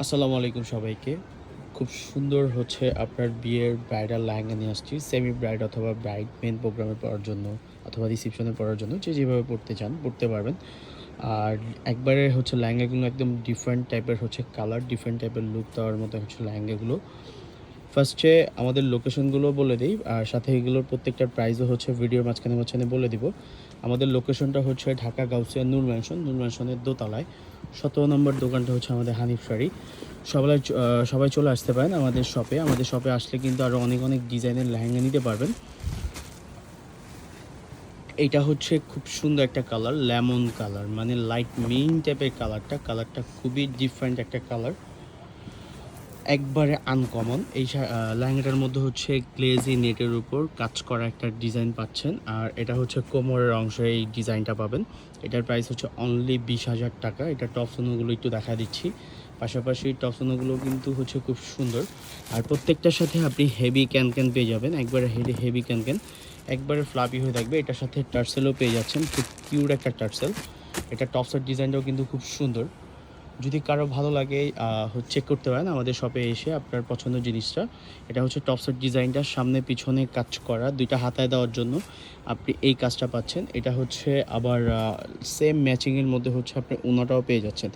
আসসালামু আলাইকুম সবাইকে। খুব সুন্দর হচ্ছে আপনার বিয়ের ব্রাইডাল লেহেঙ্গা নিয়ে আসছি। সেমি ব্রাইড অথবা ব্রাইড মেন প্রোগ্রামে পরার জন্য অথবা রিসেপশনে পরার জন্য যে যেভাবে পড়তে চান পড়তে পারবেন। আর একবারে হচ্ছে লেহেঙ্গাগুলো একদম ডিফারেন্ট টাইপের হচ্ছে কালার, ডিফারেন্ট টাইপের লুক দেওয়ার মতো হচ্ছে লেহেঙ্গাগুলো। ফার্স্টে আমাদের লোকেশনগুলো বলে দিই, আর সাথে এগুলোর প্রত্যেকটার প্রাইসও হচ্ছে ভিডিওর মাঝখানে বলে দিব। আমাদের লোকেশনটা হচ্ছে ঢাকা গাউসিয়া নূর ম্যানশনের দোতলায় 17 নম্বর দোকানটা হচ্ছে আমাদের হানিফ শাড়ি। সবাই চলে আসতে পারেন আমাদের শপে। আমাদের শপে আসলে কিন্তু আরও অনেক অনেক ডিজাইনের লেহেঙ্গা নিতে পারবেন। এইটা হচ্ছে খুব সুন্দর একটা কালার, লেমন কালার, মানে লাইট মিন টাইপের কালারটা খুবই ডিফারেন্ট একটা কালার, একবারে আনকমন। এই লেহেঙ্গাটার মধ্যে হচ্ছে গ্লেজি নেটের উপর কাজ করা একটা ডিজাইন পাচ্ছেন, আর এটা হচ্ছে কোমরের অংশে এই ডিজাইনটা পাবেন। এটার প্রাইস হচ্ছে অনলি 20,000 টাকা। এটা টপসোনোগুলো একটু দেখা দিচ্ছি, পাশাপাশি টপসোনোগুলো কিন্তু হচ্ছে খুব সুন্দর। আর প্রত্যেকটার সাথে আপনি হেভি ক্যান পেয়ে যাবেন, একবারে হেভি ক্যান একবারে ফ্লাপি হয়ে থাকবে। এটার সাথে টার্সেলও পেয়ে যাচ্ছেন, খুব কিউট একটা টার্সেল। এটা টপসের ডিজাইনটাও কিন্তু খুব সুন্দর। যদি কারো ভালো লাগে চেক করতে পারেন আমাদের শপে এসে আপনার পছন্দের জিনিসটা। এটা হচ্ছে টপসের ডিজাইনটা সামনে পিছনে কাজ করা, দুইটা হাতায় দেওয়ার জন্য আপনি এই কাজটা পাচ্ছেন। এটা হচ্ছে আবার সেম ম্যাচিংয়ের মধ্যে হচ্ছে আপনি ওনাটাও পেয়ে যাচ্ছেন।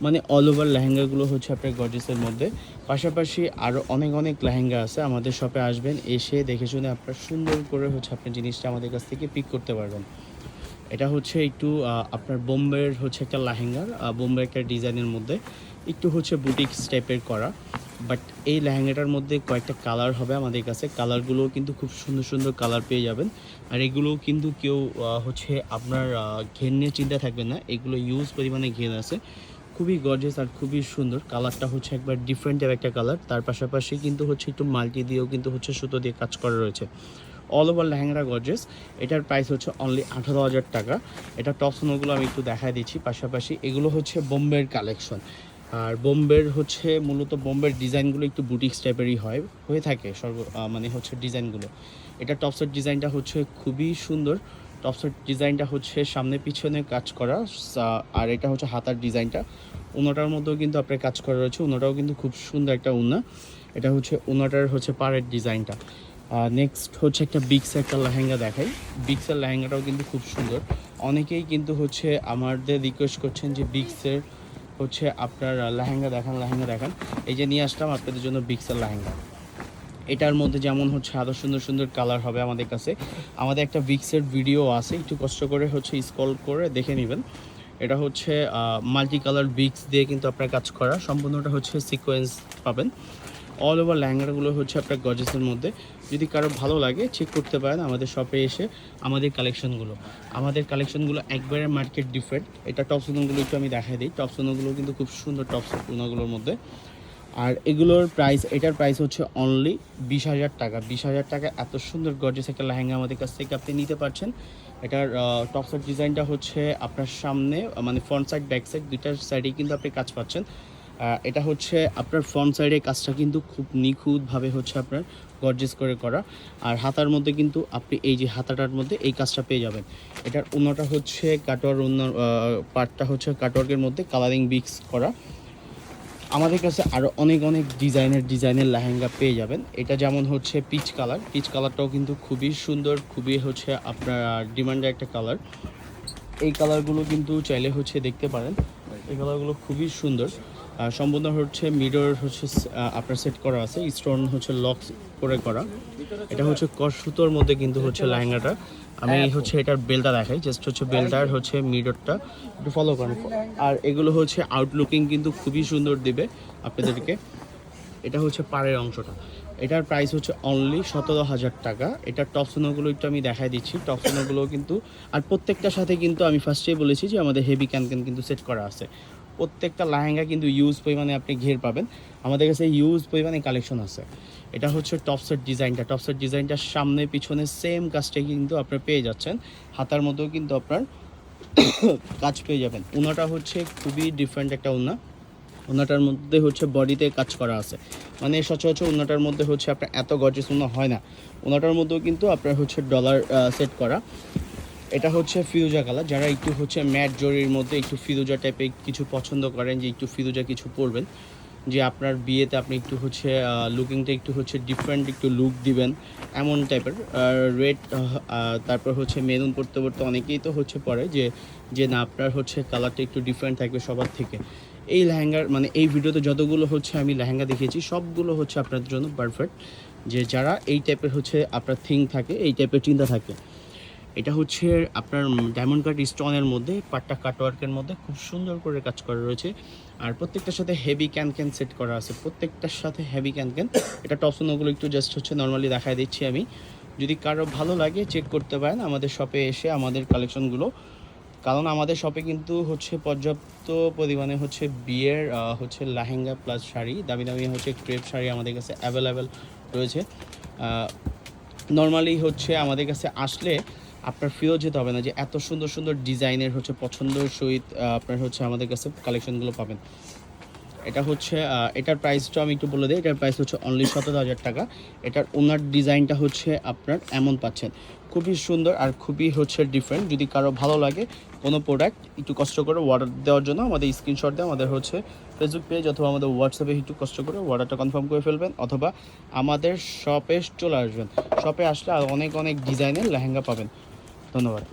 মানে অল ওভার লেহেঙ্গাগুলো হচ্ছে আপনার গর্জিসের মধ্যে। পাশাপাশি আরও অনেক অনেক লেহেঙ্গা আছে। আমাদের শপে আসবেন, এসে দেখে শুনে আপনার সুন্দর করে হচ্ছে আপনি জিনিসটা আমাদের কাছ থেকে পিক করতে পারবেন। এটা হচ্ছে একটু আপনার বোম্বের হচ্ছে একটা লেহেঙ্গার, বোম্বে একটা ডিজাইনের মধ্যে একটু হচ্ছে বুটিক্স টাইপের করা। বাট এই লেহেঙ্গাটার মধ্যে কয়েকটা কালার হবে আমাদের কাছে। কালারগুলোও কিন্তু খুব সুন্দর সুন্দর কালার পেয়ে যাবেন। আর এগুলোও কিন্তু কেউ হচ্ছে আপনার ঘের নিয়ে চিন্তা থাকবে না, এগুলো ইউজ পরিমাণে ঘের আছে। খুবই গর্জিয়াস আর খুবই সুন্দর। কালারটা হচ্ছে একবার ডিফারেন্ট টাইপ একটা কালার। তার পাশাপাশি কিন্তু হচ্ছে একটু মাল্টি দিয়েও কিন্তু হচ্ছে সুতো দিয়ে কাজ করা রয়েছে। All over lehenga gorgeous. এটার প্রাইস হচ্ছে অনলি 18,000 টাকা। এটা টপসোনোগুলো আমি একটু দেখায় দিচ্ছি। পাশাপাশি এগুলো হচ্ছে বোম্বের কালেকশন। আর বোম্বের হচ্ছে মূলত বোম্বের ডিজাইনগুলো একটু বুটিক্স টাইপেরই হয়ে থাকে মানে হচ্ছে ডিজাইনগুলো। এটা টপসের ডিজাইনটা হচ্ছে খুবই সুন্দর। টপসের ডিজাইনটা হচ্ছে সামনে পিছনে কাজ করা, আর এটা হচ্ছে হাতার ডিজাইনটা। ওনাটার মধ্যেও কিন্তু আপনার কাজ করা রয়েছে, ওনাটাও কিন্তু খুব সুন্দর একটা ওনা। এটা হচ্ছে ওনাটার হচ্ছে পাড়ের ডিজাইনটা। নেক্সট হচ্ছে একটা বিক্সের একটা লেহেঙ্গা দেখাই। বিক্সের লেহেঙ্গাটাও কিন্তু খুব সুন্দর। অনেকেই কিন্তু হচ্ছে আমাদের রিকোয়েস্ট করছেন যে বিক্সের হচ্ছে আপনার লেহেঙ্গা দেখান। এই যে নিয়ে আসলাম আপনাদের জন্য বিক্সের লেহেঙ্গা। এটার মধ্যে যেমন হচ্ছে আরও সুন্দর সুন্দর কালার হবে আমাদের কাছে। আমাদের একটা বিক্সের ভিডিও আছে, একটু কষ্ট করে হচ্ছে স্ক্রল করে দেখে নেবেন। এটা হচ্ছে মাল্টি কালার বিক্স দিয়ে কিন্তু আপনার কাজ করা, সম্পূর্ণটা হচ্ছে সিকোয়েন্স পাবেন। অল ওভার লেহেঙ্গাগুলো হচ্ছে আপনার গর্জেসের মধ্যে। যদি কারো ভালো লাগে চেক করতে পারেন আমাদের শপে এসে আমাদের কালেকশনগুলো একবারে মার্কেট ডিফারেন্ট। এটা টপসোনোগুলো একটু আমি দেখাই দিই। টপসোনোগুলো কিন্তু খুব সুন্দর টপসোনোগুলোর মধ্যে। আর এটার প্রাইস হচ্ছে অনলি 20,000 টাকা। 20,000 টাকা এত সুন্দর গর্জিয়াস একটা লেহেঙ্গা আমাদের কাছ থেকে আপনি নিতে পারছেন। এটার টপসের ডিজাইনটা হচ্ছে আপনার সামনে মানে ফ্রন্ট সাইড ব্যাক সাইড দুইটার সাইডেই কিন্তু আপনি কাজ পাচ্ছেন। এটা হচ্ছে আপনার ফ্রন্ট সাইডের কাজটা কিন্তু খুব নিখুঁতভাবে হচ্ছে আপনার গর্জিয়াস করে করা। আর হাতার মধ্যে কিন্তু আপনি এই যে হাতাটার মধ্যে এই কাজটা পেয়ে যাবেন। এটার ওনাটা হচ্ছে কাটওয়ার, ওনার পার্টটা হচ্ছে কাটওয়ার্কের মধ্যে কালারিং মিক্স করা। আমাদের কাছে আরও অনেক অনেক ডিজাইনের লেহেঙ্গা পেয়ে যাবেন। এটা যেমন হচ্ছে পিচ কালারটাও কিন্তু খুবই সুন্দর, খুবই হচ্ছে আপনার ডিমান্ডের একটা কালার। এই কালারগুলো কিন্তু চাইলে হচ্ছে দেখতে পারেন। এই কালারগুলো খুবই সুন্দর। সম্পূর্ণ হচ্ছে মিরর হচ্ছে আপনার সেট করা আছে, স্টোন হচ্ছে লক করে করা। এটা হচ্ছে সুতোর মধ্যে কিন্তু হচ্ছে লেহেঙ্গাটা। আমি হচ্ছে এটার বেলটা দেখাই, জাস্ট হচ্ছে বেলটার হচ্ছে মিররটা একটু ফলো করেন। আর এগুলো হচ্ছে আউটলুকিং কিন্তু খুবই সুন্দর দিবে আপনাদেরকে। এটা হচ্ছে পাড়ের অংশটা। এটার প্রাইস হচ্ছে অনলি 17,000 টাকা। এটার টপসোনোগুলো একটু আমি দেখাই দিচ্ছি। টপসোনোগুলো কিন্তু আর প্রত্যেকটার সাথে কিন্তু আমি ফার্স্টেই বলেছি যে আমাদের হেভি ক্যান কিন্তু সেট করা আছে। প্রত্যেকটা লেহেঙ্গা কিন্তু ইউজ পরিমাণে আপনি ঘের পাবেন। আমাদের কাছে ইউজ পরিমাণে কালেকশন আছে। এটা হচ্ছে টপসের ডিজাইনটার সামনে পিছনে সেম কাজটাই কিন্তু আপনার পেয়ে যাচ্ছেন। হাতার মধ্যেও কিন্তু আপনার কাজ পেয়ে যাবেন। ওনাটা হচ্ছে খুবই ডিফারেন্ট একটা ওনাটার মধ্যে হচ্ছে বডিতে কাজ করা আছে। মানে সচরাচর ওনাটার মধ্যে হচ্ছে আপনার এত গর্জিয়াস ওনা হয় না। ওনাটার মধ্যেও কিন্তু আপনার হচ্ছে ডলার সেট করা। এটা হচ্ছে ফিরোজা কালার। যারা একটু হচ্ছে ম্যাট জরির মধ্যে একটু ফিরোজা টাইপের কিছু পছন্দ করেন, যে একটু ফিরোজা কিছু পরবেন, যে আপনার বিয়েতে আপনি একটু হচ্ছে লুকিংটা একটু হচ্ছে ডিফারেন্ট একটু লুক দিবেন এমন টাইপের রেড, তারপর হচ্ছে মেরুন পরতে পরতে অনেকেই তো হচ্ছে পরে যে যে না আপনার হচ্ছে কালারটা একটু ডিফারেন্ট থাকবে সবার থেকে। এই লেহেঙ্গার মানে এই ভিডিওতে যতগুলো হচ্ছে আমি লেহেঙ্গা দেখিয়েছি সবগুলো হচ্ছে আপনাদের জন্য পারফেক্ট, যে যারা এই টাইপের হচ্ছে আপনার থিং থাকে, এই টাইপের চিন্তা থাকে। এটা হচ্ছে আপনার ডায়মন্ড কাট স্টোনের মধ্যে পাট্টা কাটওয়ার্কের মধ্যে খুব সুন্দর করে কাজ করা রয়েছে। আর প্রত্যেকটার সাথে হেভি ক্যান সেট করা আছে, প্রত্যেকটার সাথে হেভি ক্যান। এটা টপসোনোগুলো একটু জাস্ট হচ্ছে নর্মালি দেখায় দিচ্ছি আমি। যদি কারো ভালো লাগে চেক করতে পারেন আমাদের শপে এসে আমাদের কালেকশনগুলো, কারণ আমাদের শপে কিন্তু হচ্ছে পর্যাপ্ত পরিমাণে হচ্ছে বিয়ের হচ্ছে লেহেঙ্গা প্লাস শাড়ি, দামি দামি হচ্ছে ক্রেপ শাড়ি আমাদের কাছে অ্যাভেলেবেল রয়েছে। নর্মালি হচ্ছে আমাদের কাছে আসলে আপনার ফিরেও যেতে হবে না যে এত সুন্দর সুন্দর ডিজাইনের হচ্ছে পছন্দের সহিত আপনার হচ্ছে আমাদের কাছে কালেকশনগুলো পাবেন। এটা হচ্ছে এটার প্রাইসটা আমি একটু বলে দিই, এটার প্রাইস হচ্ছে অনলি 17,000 টাকা। এটার ওনার ডিজাইনটা হচ্ছে আপনার এমন পাচ্ছেন, খুবই সুন্দর আর খুবই হচ্ছে ডিফারেন্ট। যদি কারো ভালো লাগে কোনো প্রোডাক্ট একটু কষ্ট করে অর্ডার দেওয়ার জন্য আমাদের স্ক্রিনশট দিয়ে আমাদের হচ্ছে ফেসবুক পেজ অথবা আমাদের হোয়াটসঅ্যাপে একটু কষ্ট করে অর্ডারটা কনফার্ম করে ফেলবেন, অথবা আমাদের শপে চলে আসবেন। শপে আসলে আর অনেক অনেক ডিজাইনের লেহেঙ্গা পাবেন। ধন্যবাদ।